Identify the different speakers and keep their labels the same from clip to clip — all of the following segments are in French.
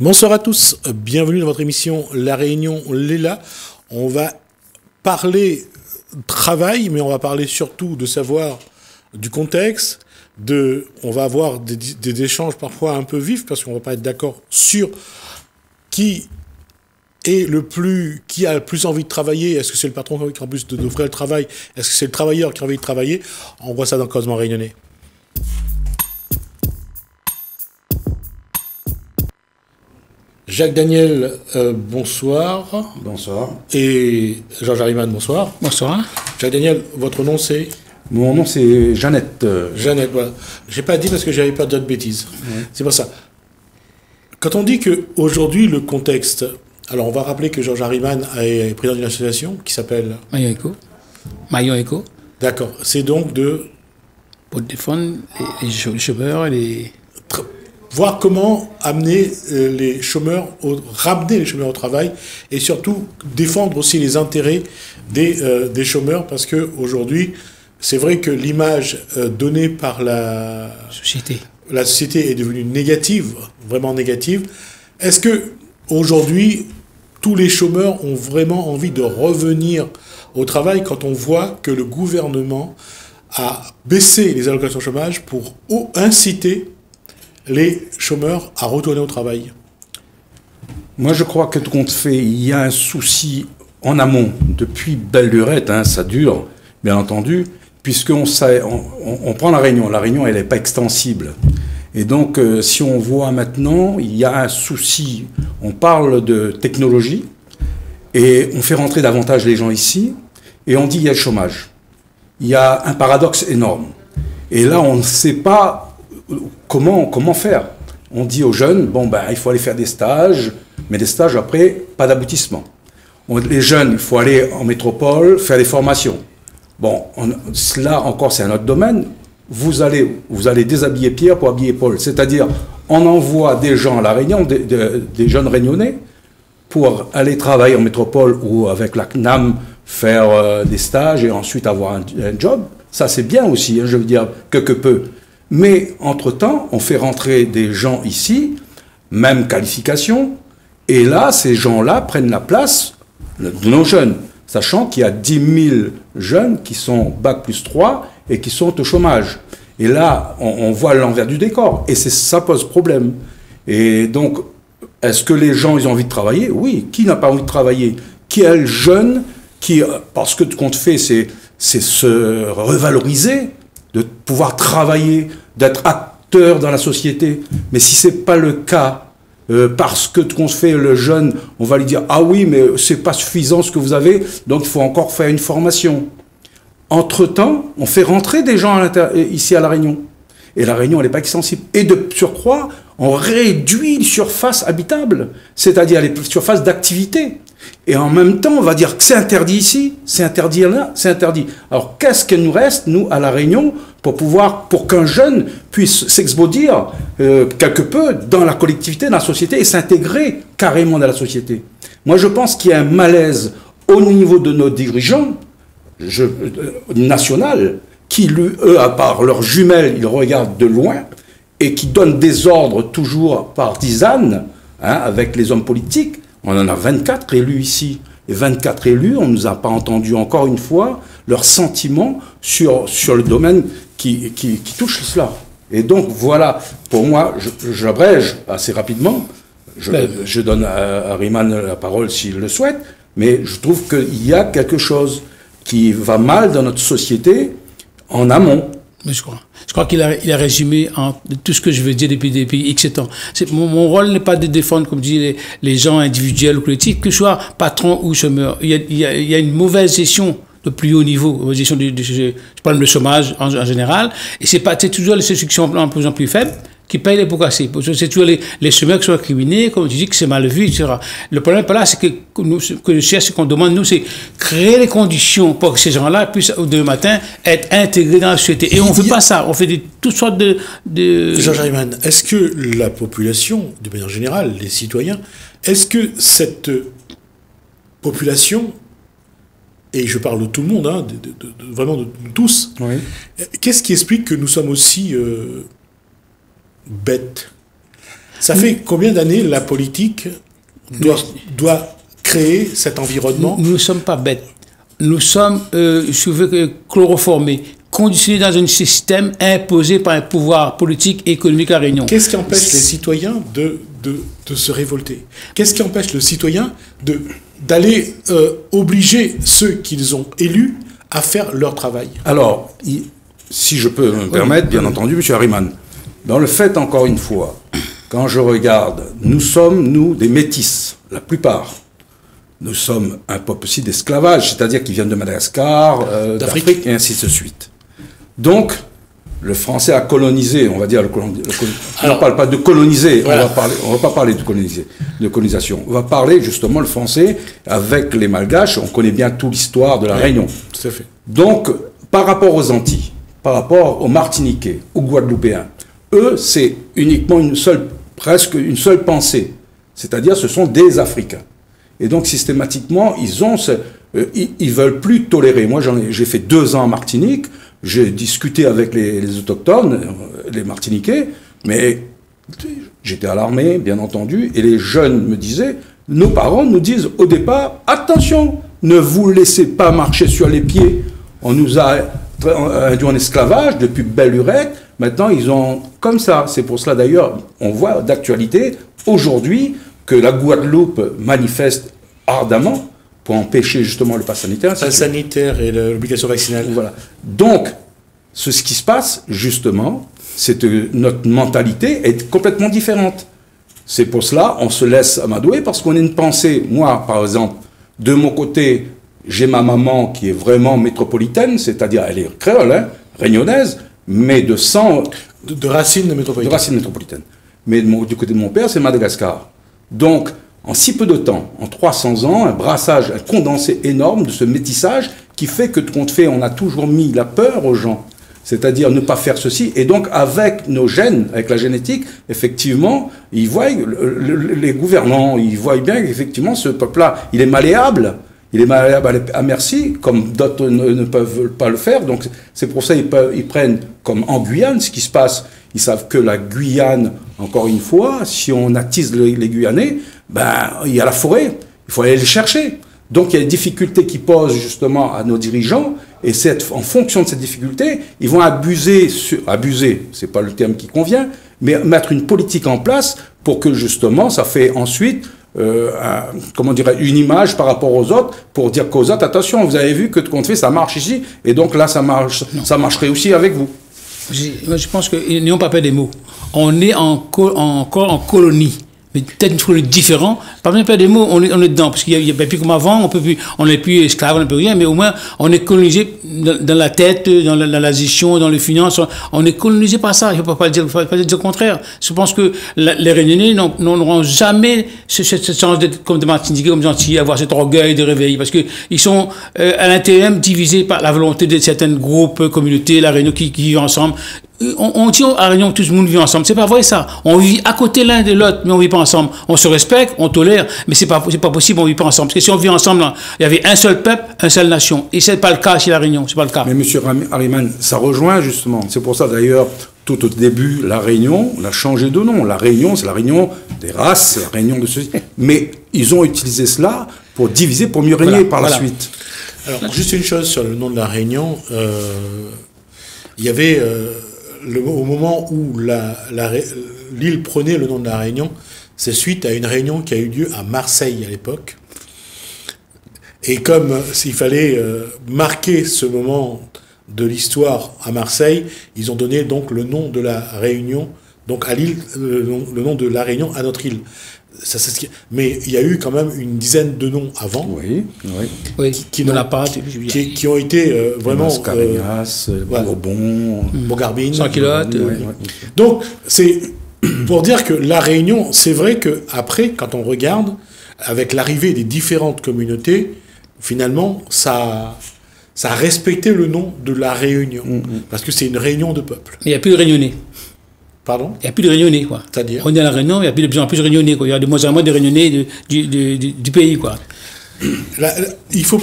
Speaker 1: Bonsoir à tous, bienvenue dans votre émission La Réunion Léla. On va parler travail, mais on va parler surtout de savoir du contexte, on va avoir des échanges parfois un peu vifs, parce qu'on ne va pas être d'accord sur qui a le plus envie de travailler. Est-ce que c'est le patron qui a envie d'offrir le travail? Est-ce que c'est le travailleur qui a envie de travailler? On voit ça dans Causement Réunionnais. Jacques Daniel, bonsoir.
Speaker 2: Bonsoir.
Speaker 1: Et Georges Harriman, bonsoir.
Speaker 3: Bonsoir.
Speaker 1: Jacques Daniel, votre nom c'est?
Speaker 2: Mon nom c'est Jeannette.
Speaker 1: Jeannette, voilà. J'ai pas dit parce que j'avais pas d'autres bêtises. Ouais. C'est pour ça. Quand on dit qu'aujourd'hui, le contexte... Alors, on va rappeler que Georges Harriman est président d'une association qui s'appelle...
Speaker 3: Maillon Eco.
Speaker 1: D'accord. C'est donc
Speaker 3: pour défendre les chômeurs et les...
Speaker 1: Voir comment amener les chômeurs, ramener les chômeurs au travail et surtout défendre aussi les intérêts des chômeurs, parce qu'aujourd'hui, c'est vrai que l'image donnée par la société est devenue négative, vraiment négative. Est-ce que aujourd'hui, tous les chômeurs ont vraiment envie de revenir au travail quand on voit que le gouvernement a baissé les allocations chômage pour inciter les chômeurs à retourner au travail?
Speaker 2: Moi, je crois que tout compte fait, il y a un souci en amont. Depuis belle lurette, ça dure, bien entendu, puisqu'on prend la Réunion. La Réunion, elle n'est pas extensible. Et donc, si on voit maintenant, il y a un souci. On parle de technologie et on fait rentrer davantage les gens ici et on dit il y a le chômage. Il y a un paradoxe énorme. Et là, on ne sait pas comment faire. On dit aux jeunes, il faut aller faire des stages, mais des stages après, pas d'aboutissement. Les jeunes, il faut aller en métropole, faire des formations. Cela encore, c'est un autre domaine. Vous allez déshabiller Pierre pour habiller Paul. C'est-à-dire, on envoie des gens à La Réunion, des jeunes réunionnais, pour aller travailler en métropole ou avec la CNAM, faire des stages et ensuite avoir un job. Ça, c'est bien aussi, je veux dire, quelque peu. Mais, entre-temps, on fait rentrer des gens ici, même qualification, et là, ces gens-là prennent la place de nos jeunes, sachant qu'il y a 10 000 jeunes qui sont Bac+3 et qui sont au chômage. Et là, on voit l'envers du décor, et ça pose problème. Et donc, est-ce que les gens, ils ont envie de travailler? Oui. Qui n'a pas envie de travailler? Quel jeune qui, parce que tout compte fait, c'est se revaloriser, de pouvoir travailler, d'être acteur dans la société. Mais si ce n'est pas le cas, parce que tout compte fait, le jeune, on va lui dire « Ah oui, mais ce n'est pas suffisant ce que vous avez, donc il faut encore faire une formation. » Entre-temps, on fait rentrer des gens ici à La Réunion. Et La Réunion, elle n'est pas extensible. Et de surcroît, on réduit les surfaces habitables, c'est-à-dire les surfaces d'activité. Et en même temps, on va dire que c'est interdit ici, c'est interdit là, c'est interdit. Alors, qu'est-ce qu'il nous reste, nous, à La Réunion, pour qu'un jeune puisse s'exbaudir quelque peu dans la collectivité, dans la société, et s'intégrer carrément dans la société? Moi, je pense qu'il y a un malaise au niveau de nos dirigeants nationaux, qui, eux, à part leurs jumelles, ils regardent de loin, et qui donnent des ordres toujours par tisane, avec les hommes politiques. On en a 24 élus ici. Et 24 élus, on ne nous a pas entendu encore une fois leurs sentiments sur le domaine qui touche cela. Et donc, voilà, pour moi, j'abrège assez rapidement. Je donne à Harriman la parole s'il le souhaite, mais je trouve qu'il y a quelque chose qui va mal dans notre société en amont.
Speaker 3: Mais je crois qu'il a résumé tout ce que je veux dire depuis X temps. Mon rôle n'est pas de défendre, comme dit les gens individuels ou collectifs, que ce soit patron ou chômeur. Il y a une mauvaise gestion de plus haut niveau, gestion je parle de chômage en général, et c'est toujours les ceux qui sont de plus en plus faibles qui payent les pots cassés. C'est toujours les chômeurs qui sont incriminés, comme tu dis, que c'est mal vu, etc. Le problème pas là, c'est que le cherche, ce qu'on demande, nous, c'est créer les conditions pour que ces gens-là puissent, demain matin, être intégrés dans la société. Et on ne fait pas ça. On fait toutes sortes de...
Speaker 1: Georges Harriman, est-ce que la population, de manière générale, les citoyens, est-ce que cette population, et je parle de tout le monde, vraiment de tous, oui. Qu'est-ce qui explique que nous sommes aussi bêtes? Ça fait combien d'années la politique doit créer cet environnement?
Speaker 3: Nous ne sommes pas bêtes. Nous sommes, je veux chloroformés, conditionnés dans un système imposé par un pouvoir politique et économique à La Réunion.
Speaker 1: Qu'est-ce qui empêche les citoyens de se révolter? Qu'est-ce qui empêche le citoyen d'aller obliger ceux qu'ils ont élus à faire leur travail?
Speaker 2: Alors, si je peux me permettre, bien entendu, M. Harriman, dans le fait, encore une fois, quand je regarde, nous sommes, nous, des métis, la plupart. Nous sommes un peuple aussi d'esclavage, c'est-à-dire qui viennent de Madagascar, d'Afrique, et ainsi de suite. Donc, le français a colonisé, on va dire, on ne parle pas de coloniser, voilà. On va pas parler de colonisation. On va parler justement le français avec les Malgaches, on connaît bien toute l'histoire de la Réunion.
Speaker 1: Tout à fait.
Speaker 2: Donc, par rapport aux Antilles, par rapport aux Martiniquais, aux Guadeloupéens, eux, c'est uniquement presque une seule pensée. C'est-à-dire, ce sont des Africains. Et donc, systématiquement, ils veulent plus tolérer. Moi, j'ai fait 2 ans en Martinique, j'ai discuté avec les autochtones, les Martiniquais, mais j'étais à l'armée, bien entendu, et les jeunes me disaient, nos parents nous disent au départ, attention, ne vous laissez pas marcher sur les pieds. On nous a induit en esclavage depuis belle lurette. Maintenant, ils ont comme ça. C'est pour cela, d'ailleurs, on voit d'actualité, aujourd'hui, que la Guadeloupe manifeste ardemment pour empêcher justement le pass sanitaire.
Speaker 1: Le pass sanitaire et l'obligation vaccinale.
Speaker 2: Voilà. Donc, ce qui se passe, justement, c'est que notre mentalité est complètement différente. C'est pour cela on se laisse amadouer, parce qu'on a une pensée. Moi, par exemple, de mon côté, j'ai ma maman qui est vraiment métropolitaine, c'est-à-dire elle est créole, hein, réunionnaise, mais de sang...
Speaker 1: De racines métropolitaines.
Speaker 2: De racines métropolitaines. Mais du côté de mon père, c'est Madagascar. Donc, en si peu de temps, en 300 ans, un brassage, un condensé énorme de ce métissage qui fait que, compte fait, on a toujours mis la peur aux gens. C'est-à-dire ne pas faire ceci. Et donc, avec nos gènes, avec la génétique, effectivement, ils voient, les gouvernants, ils voient bien qu'effectivement, ce peuple-là, il est malléable. Il est malléable à merci, comme d'autres ne peuvent pas le faire. Donc, c'est pour ça qu'ils prennent, comme en Guyane, ce qui se passe. Ils savent que la Guyane, encore une fois, si on attise les Guyanais, ben, il y a la forêt. Il faut aller les chercher. Donc, il y a des difficultés qui posent justement à nos dirigeants. Et en fonction de ces difficultés, ils vont abuser, c'est pas le terme qui convient, mais mettre une politique en place pour que justement, ça fait ensuite... comment dirais, une image par rapport aux autres, pour dire qu'aux autres, attention, vous avez vu que de compte fait, ça marche ici, et donc là, ça marcherait aussi avec vous.
Speaker 3: Je pense qu'ils n'ont pas peur des mots. On est encore en colonie. Mais peut-être une colonie différente. Pas même pas des mots, on est dedans. Parce qu'il y a plus comme avant, on n'est plus esclave, on n'est plus rien, mais au moins, on est colonisé dans la tête, dans la gestion, dans les finances. On est colonisé par ça. Il ne faut pas dire le contraire. Je pense que les Réunionnais n'auront jamais cette chance d'être comme des Martiniquais, comme des Antillais, avoir cet orgueil de réveil. Parce qu'ils sont à l'intérieur divisés par la volonté de certains groupes, communautés, la Réunion qui vivent ensemble. On dit à Réunion que tout le monde vit ensemble. C'est pas vrai ça. On vit à côté l'un de l'autre, mais on vit pas ensemble. On se respecte, on tolère, mais c'est pas possible, on vit pas ensemble. Parce que si on vit ensemble, il y avait un seul peuple, une seule nation. Et c'est pas le cas chez la Réunion, c'est pas le cas.
Speaker 2: Mais monsieur Harriman, ça rejoint justement. C'est pour ça d'ailleurs, tout au début, la Réunion, on a changé de nom. La Réunion, c'est la Réunion des races, c'est la Réunion de ceci. Mais ils ont utilisé cela pour diviser, pour mieux régner par la suite.
Speaker 1: Alors, juste une chose sur le nom de la Réunion. Il y avait... au moment où l'île prenait le nom de la Réunion, c'est suite à une réunion qui a eu lieu à Marseille à l'époque. Et comme s'il fallait marquer ce moment de l'histoire à Marseille, ils ont donné donc le nom de la Réunion, donc à l'île, le nom de la Réunion à notre île. Mais il y a eu quand même une dizaine de noms avant, qui ont été vraiment...
Speaker 2: Mascareñas, Bourbon,
Speaker 1: Bogarbine,
Speaker 3: sans culotte.
Speaker 1: Donc, c'est pour dire que la Réunion, c'est vrai qu'après, quand on regarde, avec l'arrivée des différentes communautés, finalement, ça a respecté le nom de la Réunion. Parce que c'est une réunion de peuples.
Speaker 3: Il n'y a plus de Réunionnais.
Speaker 1: Pardon ?
Speaker 3: Il n'y a plus de Réunionnais, quoi.
Speaker 1: C'est-à-dire ?
Speaker 3: On est à la Réunion, il y a de plus en plus de Réunionnais, quoi. Il y a de moins en moins de Réunionnais du pays, quoi.
Speaker 1: Il faut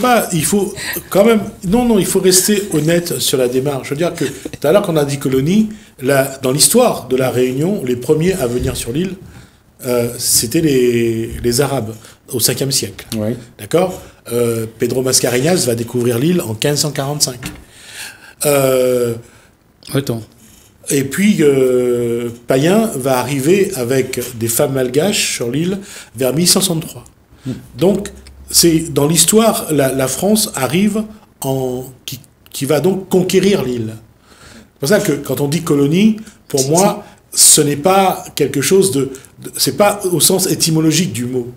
Speaker 1: quand même... Non, il faut rester honnête sur la démarche. Je veux dire que, tout à l'heure, quand on a dit colonie, dans l'histoire de la Réunion, les premiers à venir sur l'île, c'était les Arabes au 5e siècle.
Speaker 2: Oui.
Speaker 1: D'accord. Pedro Mascarenhas va découvrir l'île en 1545.
Speaker 3: Attends.
Speaker 1: Et puis, Payen va arriver avec des femmes malgaches sur l'île vers 1563. Donc, c'est dans l'histoire, la France arrive qui va donc conquérir l'île. C'est pour ça que quand on dit colonie, pour moi, ce n'est pas quelque chose c'est pas au sens étymologique du mot.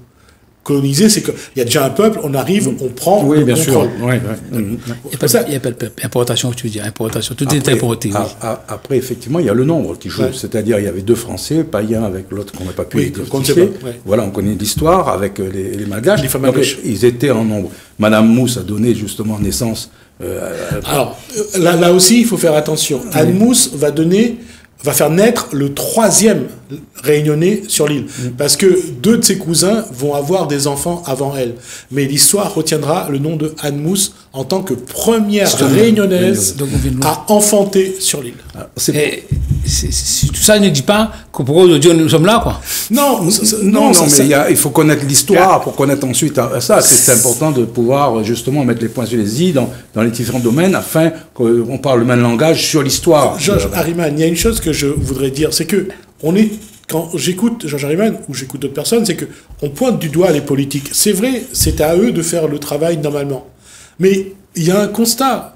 Speaker 1: Coloniser, c'est qu'il y a déjà un peuple, on arrive, on prend,
Speaker 2: oui,
Speaker 1: on
Speaker 2: bien sûr.
Speaker 1: contrôle.
Speaker 2: Oui,
Speaker 3: Il n'y a pas de peuple. Importation, tu veux dire. Importation. Tout est importé. Oui.
Speaker 2: Après, effectivement, il y a le nombre qui joue. Ouais. C'est-à-dire, il y avait deux Français, Payen avec l'autre qu'on n'a pas pu identifier. Ouais. Voilà, on connaît l'histoire avec les Malgaches.
Speaker 1: Les femmes malgaches.
Speaker 2: Ils étaient en nombre. Madame Mousse a donné justement naissance.
Speaker 1: Alors, là aussi, il faut faire attention. Anne Mousse va faire naître le 3e réunionnais sur l'île. Parce que 2 de ses cousins vont avoir des enfants avant elle. Mais l'histoire retiendra le nom de Anne Mousse en tant que première réunionnaise à enfanter sur l'île.
Speaker 3: Tout ça ne dit pas que pour aujourd'hui nous sommes là, quoi.
Speaker 2: Non, mais il faut connaître l'histoire pour connaître ensuite ça. C'est important de pouvoir justement mettre les points sur les i dans les différents domaines afin qu'on parle le même langage sur l'histoire.
Speaker 1: Georges Hariman, il y a une chose que je voudrais dire, c'est que quand j'écoute Georges Hariman ou j'écoute d'autres personnes, c'est que on pointe du doigt les politiques. C'est vrai, c'est à eux de faire le travail normalement. Mais il y a un constat.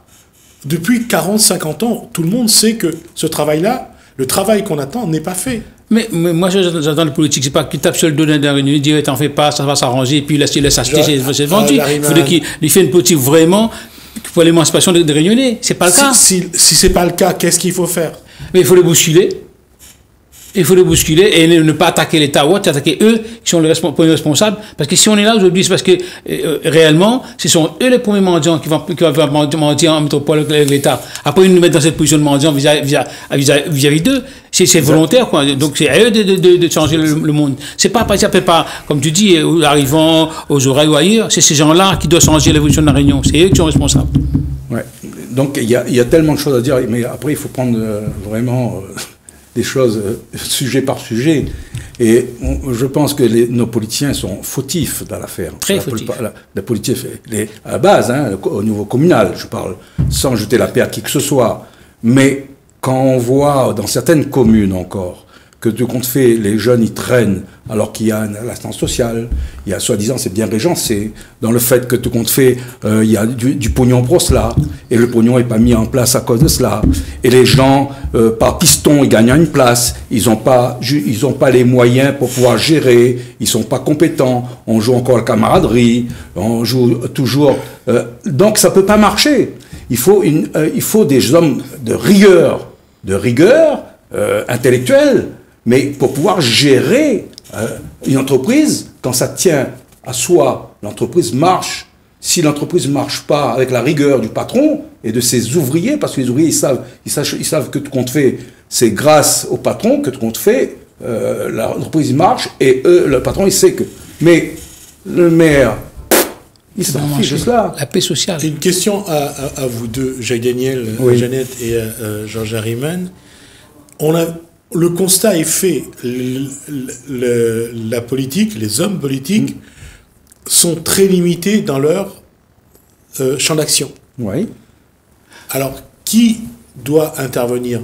Speaker 1: Depuis 40-50 ans, tout le monde sait que ce travail-là, le travail qu'on attend, n'est pas fait.
Speaker 3: Mais moi, j'entends les politiques, c'est pas qu'ils tapent sur le dos d'un réunion, ils disent t'en fais pas, ça va s'arranger, et puis il laisse acheter, c'est vendu. Il faudrait qu'il fasse une politique vraiment pour l'émancipation des Réunionnais. C'est pas le cas.
Speaker 1: Si c'est pas le cas, qu'est-ce qu'il faut faire?
Speaker 3: Mais il faut les bousculer. Il faut les bousculer et ne pas attaquer l'État ou attaquer eux qui sont les premiers responsables. Parce que si on est là aujourd'hui, c'est parce que réellement, ce sont eux les premiers mendiants qui vont mendier en métropole avec l'État. Après, ils nous mettent dans cette position de mendiant vis-à-vis d'eux. C'est volontaire, quoi. Donc, c'est à eux de changer le monde. C'est pas, comme tu dis, arrivant aux oreilles ou ailleurs, c'est ces gens-là qui doivent changer l'évolution de la Réunion. C'est eux qui sont responsables.
Speaker 2: Ouais. Donc, il y a tellement de choses à dire, mais après, il faut prendre vraiment des choses sujet par sujet. Et je pense que nos politiciens sont fautifs dans l'affaire.
Speaker 3: Très fautifs.
Speaker 2: La politique, à la base, au niveau communal, je parle, sans jeter la paix à qui que ce soit. Mais quand on voit dans certaines communes encore que de compte fait, les jeunes, ils traînent, alors qu'il y a l'assistance sociale, il y a soi-disant, c'est bien régencé, dans le fait que de compte fait, il y a du pognon pour cela, et le pognon n'est pas mis en place à cause de cela. Et les gens, par piston, ils gagnent une place, ils n'ont pas les moyens pour pouvoir gérer, ils sont pas compétents, on joue encore la camaraderie, on joue toujours... donc ça peut pas marcher. Il faut des hommes de rigueur intellectuelle, mais pour pouvoir gérer une entreprise, quand ça tient à soi, l'entreprise marche. Si l'entreprise ne marche pas avec la rigueur du patron et de ses ouvriers, parce que les ouvriers, ils savent que tout compte fait, c'est grâce au patron que tout compte fait, l'entreprise marche, et eux, le patron, il sait que... Mais le maire, il s'en fiche de cela.
Speaker 3: La paix sociale.
Speaker 1: Une question à vous deux, Jacques Daniel, oui. Jeannette et Georges Hariman. Le constat est fait, la politique, les hommes politiques sont très limités dans leur champ d'action.
Speaker 2: Oui.
Speaker 1: Alors, qui doit intervenir?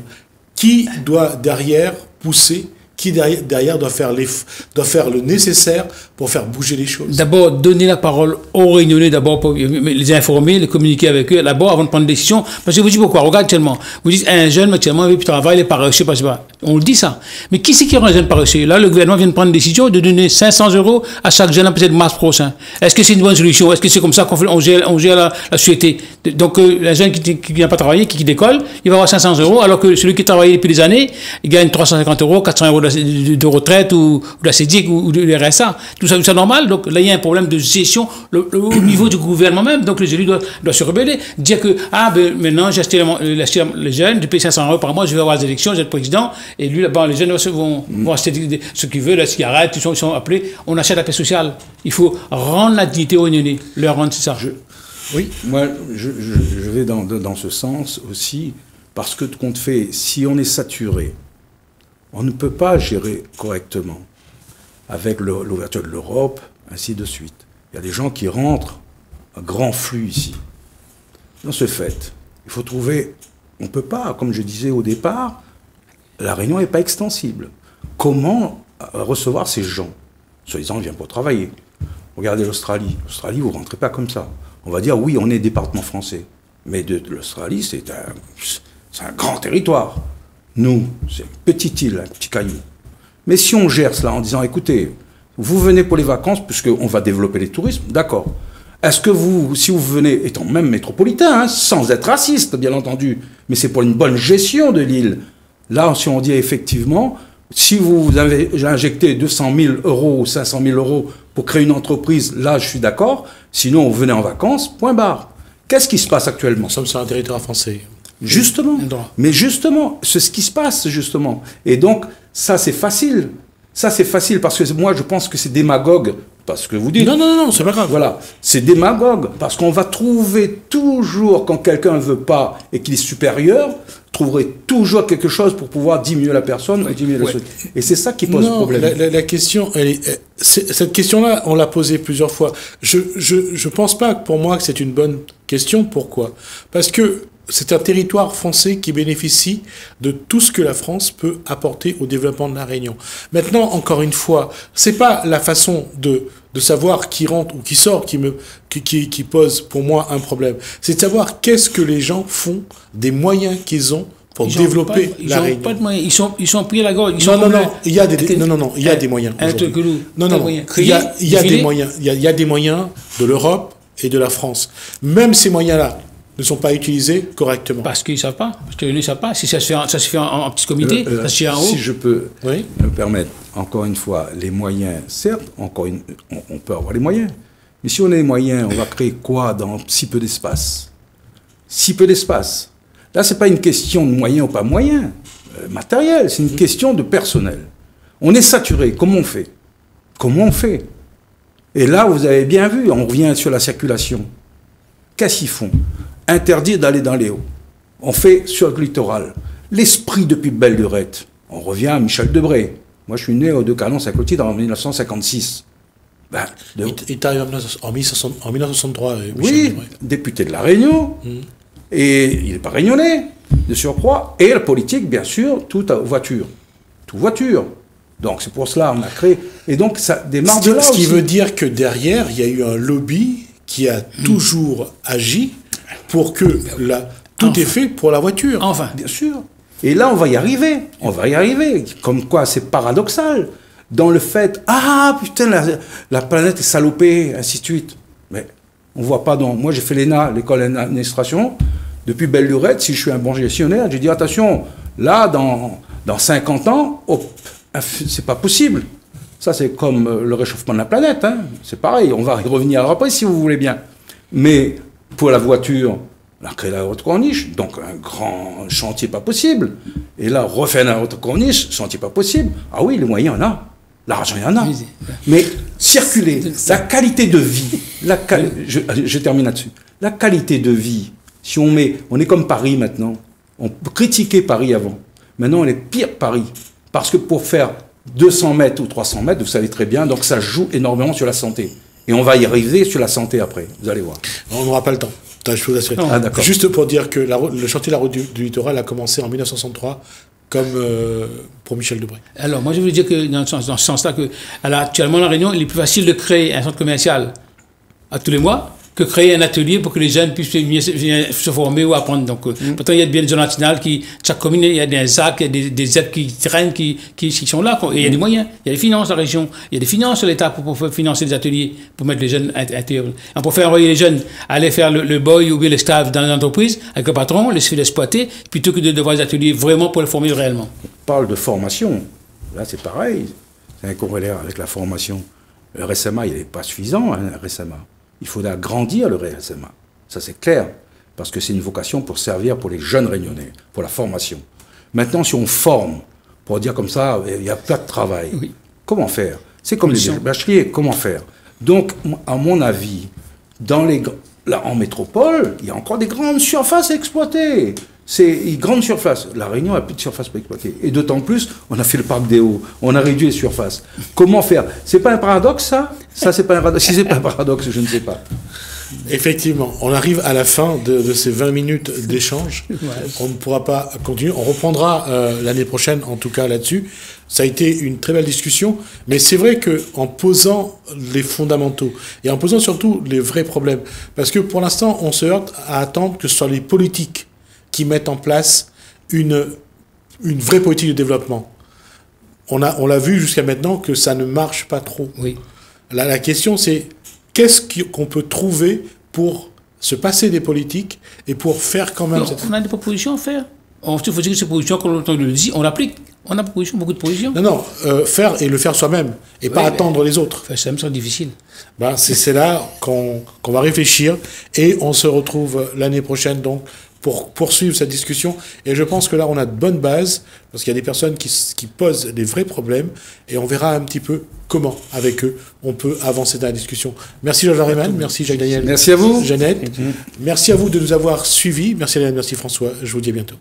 Speaker 1: Qui doit derrière pousser? Qui derrière doit faire le nécessaire pour faire bouger les choses? D'abord,
Speaker 3: donner la parole aux Réunionnais, d'abord pour les informer, les communiquer avec eux, d'abord avant de prendre une décision. Parce que vous dites pourquoi? Regarde actuellement. Vous dites un jeune actuellement, il travaille, il est paresseux, je sais pas. On le dit ça. Mais qui c'est qui rend un jeune paresseux? Là, le gouvernement vient de prendre une décision de donner 500 € à chaque jeune, peut-être mars prochain. Est-ce que c'est une bonne solution? Est-ce que c'est comme ça qu'on gère la société? Donc, un jeune qui vient pas travailler, qui décolle, il va avoir 500 €, alors que celui qui travaille depuis des années, il gagne 350 €, 400 € de retraite ou de la CEDIC ou de l'RSA. Tout ça, c'est normal. Donc là, il y a un problème de gestion au niveau du gouvernement même. Donc les élus doivent se rebeller. Dire que, maintenant, j'ai acheté les jeunes, je paye 500 € par mois, je vais avoir les élections, j'ai le président, et lui, là-bas, les jeunes vont acheter ce qu'ils veulent, la cigarette, ils sont appelés. On achète la paix sociale. Il faut rendre la dignité aux Réunionnais. Leur rendre, c'est ça.
Speaker 2: Oui, moi, je vais dans ce sens aussi, parce que, compte fait, si on est saturé, on ne peut pas gérer correctement. avec l'ouverture de l'Europe, ainsi de suite. Il y a des gens qui rentrent, un grand flux ici. Dans ce fait, il faut trouver, on ne peut pas, comme je disais au départ, la Réunion n'est pas extensible. Comment recevoir ces gens? Soi-disant, on vient pour travailler. Regardez l'Australie. L'Australie, vous ne rentrez pas comme ça. On va dire, oui, on est département français. Mais de l'Australie, c'est un grand territoire. Nous, c'est une petite île, un petit caillou. Mais si on gère cela en disant, écoutez, vous venez pour les vacances, puisqu'on va développer les tourismes, d'accord. Est-ce que vous, si vous venez, étant même métropolitain, hein, sans être raciste, bien entendu, mais c'est pour une bonne gestion de l'île. Là, si on dit effectivement, si vous avez injecté 200 000 euros ou 500 000 euros pour créer une entreprise, là, je suis d'accord. Sinon, vous venez en vacances, point barre. Qu'est-ce qui se passe actuellement?
Speaker 1: Nous sommes sur un territoire français.
Speaker 2: Justement. Mais justement, c'est ce qui se passe, justement. Et donc, ça, c'est facile. Ça, c'est facile parce que moi, je pense que c'est démagogue. Parce que vous dites.
Speaker 1: Non, c'est pas grave.
Speaker 2: Voilà. C'est démagogue. Parce qu'on va trouver toujours, quand quelqu'un ne veut pas et qu'il est supérieur, trouverait toujours quelque chose pour pouvoir diminuer la personne et diminuer la société. Et c'est ça qui pose problème.
Speaker 1: La question, cette question-là, on l'a posée plusieurs fois. Je pense pas, pour moi, que c'est une bonne question. Pourquoi? Parce que c'est un territoire français qui bénéficie de tout ce que la France peut apporter au développement de la Réunion. Maintenant, encore une fois, c'est pas la façon de savoir qui rentre ou qui sort qui pose pour moi un problème. C'est de savoir qu'est-ce que les gens font des moyens qu'ils ont pour développer la Réunion.
Speaker 3: Ils n'ont pas de moyens. Ils sont pris à la gorge.
Speaker 1: Il y a des moyens. Il y a des moyens. Il y a des moyens de l'Europe et de la France. Même ces moyens-là ne sont pas utilisés correctement.
Speaker 3: Parce qu'ils ne savent pas. Parce qu'ils ne savent pas. Si ça se fait en petit comité, ça se fait en haut.
Speaker 2: Si je peux me permettre, encore une fois, les moyens, certes, on peut avoir les moyens. Mais si on a les moyens, on va créer quoi dans si peu d'espace? Si peu d'espace. Là, ce n'est pas une question de moyens ou pas moyens matériels, c'est une question de personnel. On est saturé. Comment on fait? Comment on fait? Et là, vous avez bien vu, on revient sur la circulation. Qu'est-ce qu'ils font? Interdire d'aller dans les hauts. On fait sur le littoral. L'esprit depuis Belle-Lurette. On revient à Michel Debré. Moi, je suis né au Decazes-Saint-Clotilde en 1956.
Speaker 1: Il est arrivé en 1963.
Speaker 2: Oui, député de la Réunion. Et il n'est pas réunionnais, de surcroît. Et la politique, bien sûr, tout voiture. Tout voiture. Donc, c'est pour cela qu'on a créé. Et donc, ça démarre de là
Speaker 1: aussi. Ce qui veut dire que derrière, il y a eu un lobby qui a toujours agi pour que tout est fait pour la voiture.
Speaker 3: Enfin.
Speaker 2: Bien sûr. Et là, on va y arriver. On va y arriver. Comme quoi, c'est paradoxal. Dans le fait, putain, la planète est salopée, ainsi de suite. Mais on ne voit pas dans... Moi, j'ai fait l'ENA, l'école d'administration. Depuis Belle-Lurette, si je suis un bon gestionnaire, j'ai dit, attention, là, dans 50 ans, c'est pas possible. Ça, c'est comme le réchauffement de la planète. Hein. C'est pareil. On va y revenir après, si vous voulez bien. Mais pour la voiture, on a créé la haute corniche, donc un grand chantier pas possible. Et là, refaire la haute corniche, chantier pas possible. Ah oui, les moyens, il y en a. L'argent, il y en a. Mais circuler, la qualité de vie, je termine là-dessus. La qualité de vie, si on est comme Paris maintenant. On critiquait Paris avant. Maintenant, on est pire Paris. Parce que pour faire 200 mètres ou 300 mètres, vous savez très bien, donc ça joue énormément sur la santé. Et on va y arriver sur la santé après, vous allez voir.
Speaker 1: On n'aura pas le temps. Juste pour dire que le chantier de la route du littoral a commencé en 1963, comme pour Michel Debré.
Speaker 3: Alors, moi, je veux dire que dans ce sens-là, actuellement, à La Réunion, il est plus facile de créer un centre commercial à tous les mois que créer un atelier pour que les jeunes puissent venir se former ou apprendre. Donc, pourtant, il y a bien des zones nationales chaque commune, il y a des ZAC, il y a des aides qui traînent, qui sont là. Et il y a des moyens. Il y a des finances à la région. Il y a des finances à l'État pour financer des ateliers, pour mettre les jeunes intérieurs. Pour faire envoyer les jeunes aller faire le boy ou bien le staff dans l'entreprise avec le patron, les exploiter, plutôt que de devoir des ateliers vraiment pour le former réellement.
Speaker 2: On parle de formation. Là, c'est pareil. C'est un corollaire avec la formation. Le RSMA, il n'est pas suffisant, hein, le RSMA. Il faut agrandir le RSMA. Ça, c'est clair. Parce que c'est une vocation pour servir pour les jeunes réunionnais, pour la formation. Maintenant, si on forme, pour dire comme ça, il n'y a pas de travail, comment faire? C'est comme les bacheliers, comment faire? Donc, à mon avis, là, en métropole, il y a encore des grandes surfaces à exploiter. C'est une grande surface. La Réunion a plus de surface pour exploiter. Et d'autant plus, on a fait le parc des Hauts, on a réduit les surfaces. Comment faire? C'est pas un paradoxe, ça? Ça, c'est pas un paradoxe. Si c'est pas un paradoxe, je ne sais pas.
Speaker 1: Effectivement, on arrive à la fin de ces 20 minutes d'échange. Ouais. On ne pourra pas continuer. On reprendra l'année prochaine, en tout cas là-dessus. Ça a été une très belle discussion, mais c'est vrai qu'en posant les fondamentaux et en posant surtout les vrais problèmes, parce que pour l'instant, on se heurte à attendre que ce soit les politiques qui mettent en place une vraie politique de développement. On l'a vu jusqu'à maintenant que ça ne marche pas trop.
Speaker 3: Oui.
Speaker 1: Là, la question, c'est qu'est-ce qu'on peut trouver pour se passer des politiques et pour faire quand même...
Speaker 3: On a des propositions à faire. Il faut dire que ces propositions, comme on le dit, on l'applique. On a beaucoup de propositions.
Speaker 1: Non, faire et le faire soi-même, et pas attendre les autres.
Speaker 3: Faire ça me semble difficile.
Speaker 1: Ben, c'est là qu'on va réfléchir, et on se retrouve l'année prochaine, donc, pour poursuivre cette discussion. Et je pense que là, on a de bonnes bases, parce qu'il y a des personnes qui posent des vrais problèmes, et on verra un petit peu comment, avec eux, on peut avancer dans la discussion. Merci Georges Harriman, merci Jacques-Daniel.
Speaker 2: Merci à vous.
Speaker 1: Jeannette. Merci à vous de nous avoir suivis. Merci Hélène, merci François. Je vous dis à bientôt.